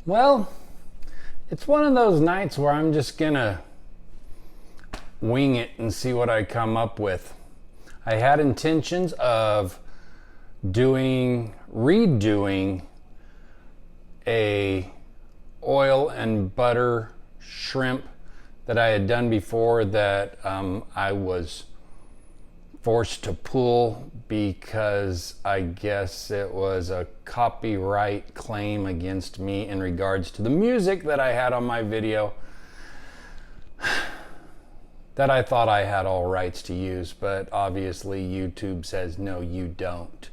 Well, it's one of those nights where I'm just gonna wing it and see what I come up with. I had intentions of redoing a oil and butter shrimp that I had done before that I was forced to pull because I guess it was a copyright claim against me in regards to the music that I had on my video that I thought I had all rights to use, but obviously YouTube says no, you don't.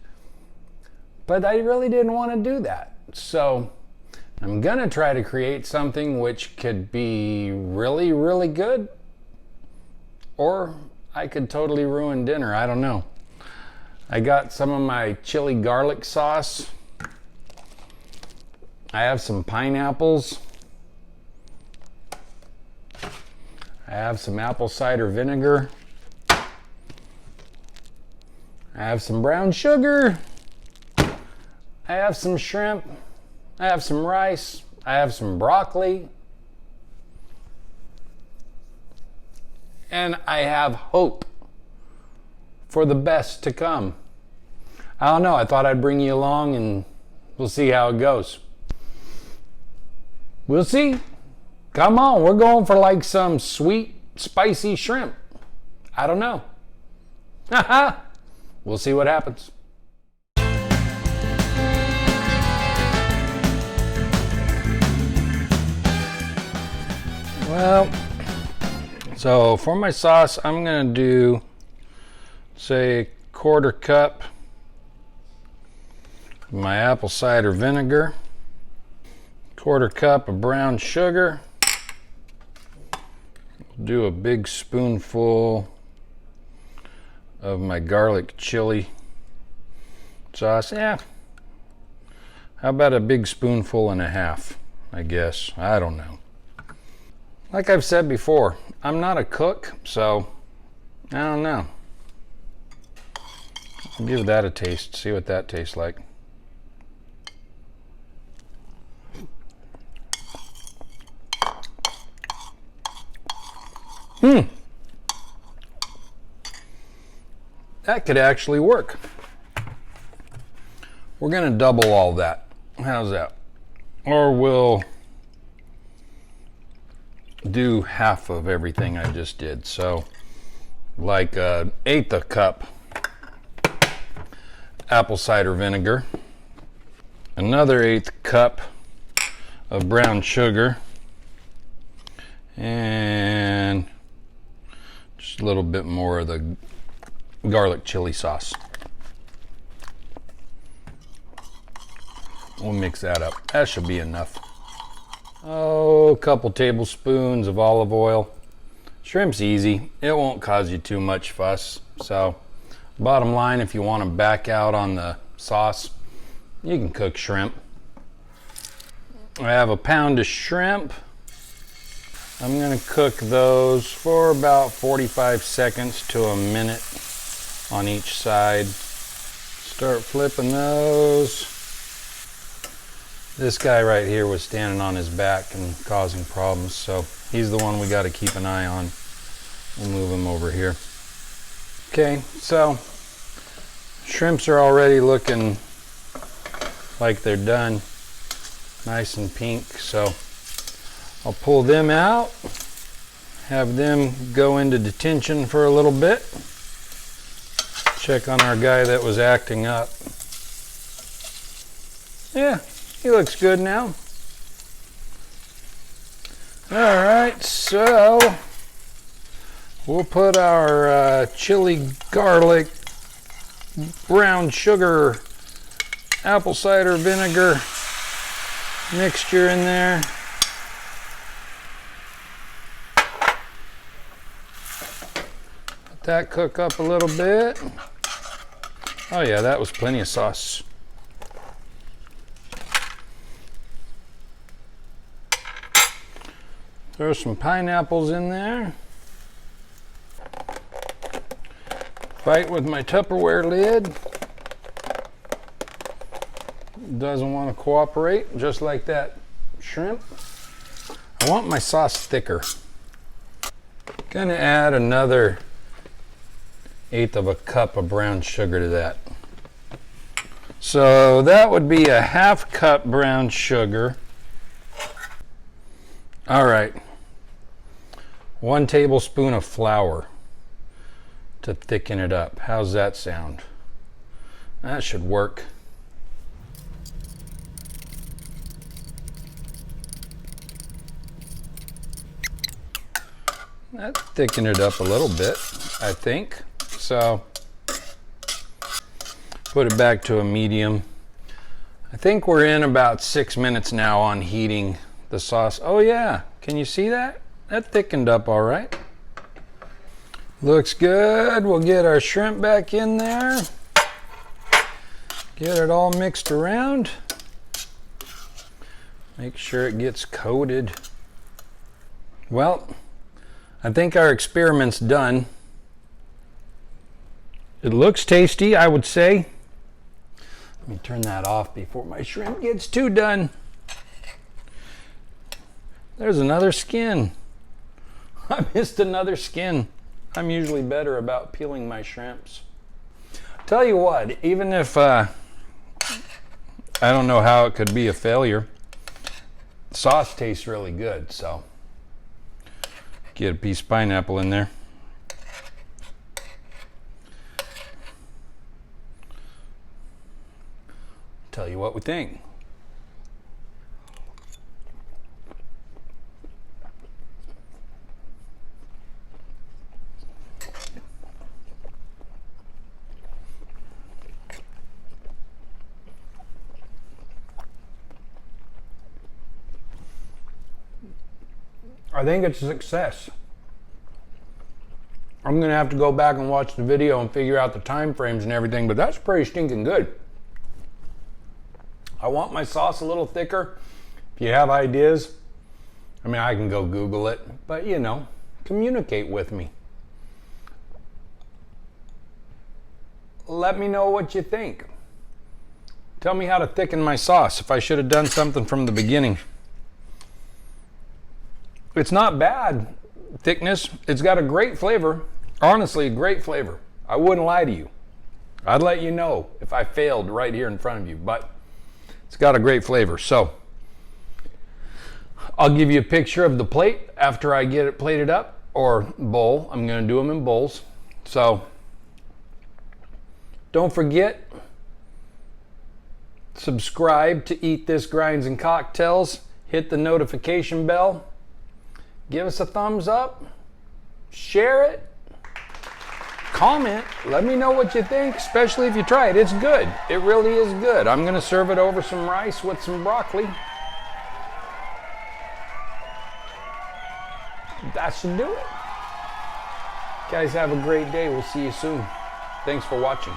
But I really didn't want to do that. So I'm gonna try to create something which could be really, really good, or I could totally ruin dinner. I don't know. I got some of my chili garlic sauce. I have some pineapples. I have some apple cider vinegar. I have some brown sugar. I have some shrimp. I have some rice. I have some broccoli. And I have hope for the best to come. I don't know, I thought I'd bring you along and we'll see how it goes. We'll see. Come on, we're going for like some sweet, spicy shrimp. I don't know. We'll see what happens. Well, so for my sauce, I'm gonna do, say, 1/4 cup of my apple cider vinegar, 1/4 cup of brown sugar, do a big spoonful of my garlic chili sauce. Yeah, how about a big spoonful and a half, I guess. I don't know. Like I've said before, I'm not a cook, so I don't know. I'll give that a taste, see what that tastes like. That could actually work. We're gonna double all that. How's that? Or we'll do half of everything I just did. So like 1/8 a cup apple cider vinegar, another 1/8 cup of brown sugar, and just a little bit more of the garlic chili sauce. We'll mix that up. That should be enough. Oh, a couple tablespoons of olive oil. Shrimp's easy. It won't cause you too much fuss. So, bottom line, if you want to back out on the sauce, you can cook shrimp. I have a pound of shrimp. I'm going to cook those for about 45 seconds to a minute on each side. Start flipping those. This guy right here was standing on his back and causing problems, so he's the one we got to keep an eye on. We'll move him over here. Okay, so shrimps are already looking like they're done, nice and pink, so I'll pull them out, have them go into detention for a little bit, check on our guy that was acting up. Yeah, he looks good now. All right, so we'll put our chili garlic, brown sugar, apple cider vinegar mixture in there. Let that cook up a little bit. Oh yeah, that was plenty of sauce. Throw some pineapples in there. Fight with my Tupperware lid. Doesn't want to cooperate, just like that shrimp. I want my sauce thicker. Gonna add another 1/8 of a cup of brown sugar to that. So that would be a 1/2 cup brown sugar. All right. 1 tablespoon of flour to thicken it up. How's that sound? That should work. That thickened it up a little bit, I think. So put it back to a medium. I think we're in about 6 minutes now on heating the sauce. Oh yeah, can you see that? That thickened up all right. Looks good. We'll get our shrimp back in there. Get it all mixed around. Make sure it gets coated. Well, I think our experiment's done. It looks tasty, I would say. Let me turn that off before my shrimp gets too done. There's another skin. I missed another skin. I'm usually better about peeling my shrimps. Tell you what, even if I don't know how it could be a failure, sauce tastes really good, so get a piece of pineapple in there. Tell you what we think. I think it's a success. I'm gonna have to go back and watch the video and figure out the time frames and everything, but that's pretty stinking good. I want my sauce a little thicker. If you have ideas, I mean, I can go Google it, but you know, communicate with me. Let me know what you think. Tell me how to thicken my sauce, if I should have done something from the beginning. It's not bad thickness. It's got a great flavor. Honestly, a great flavor. I wouldn't lie to you. I'd let you know if I failed right here in front of you, but it's got a great flavor. So I'll give you a picture of the plate after I get it plated up, or bowl. I'm gonna do them in bowls. So don't forget, subscribe to Eat This Grinds and Cocktails. Hit the notification bell. Give us a thumbs up, share it, comment, let me know what you think, especially if you try it. It's good. It really is good. I'm going to serve it over some rice with some broccoli. That should do it. Guys, have a great day. We'll see you soon. Thanks for watching.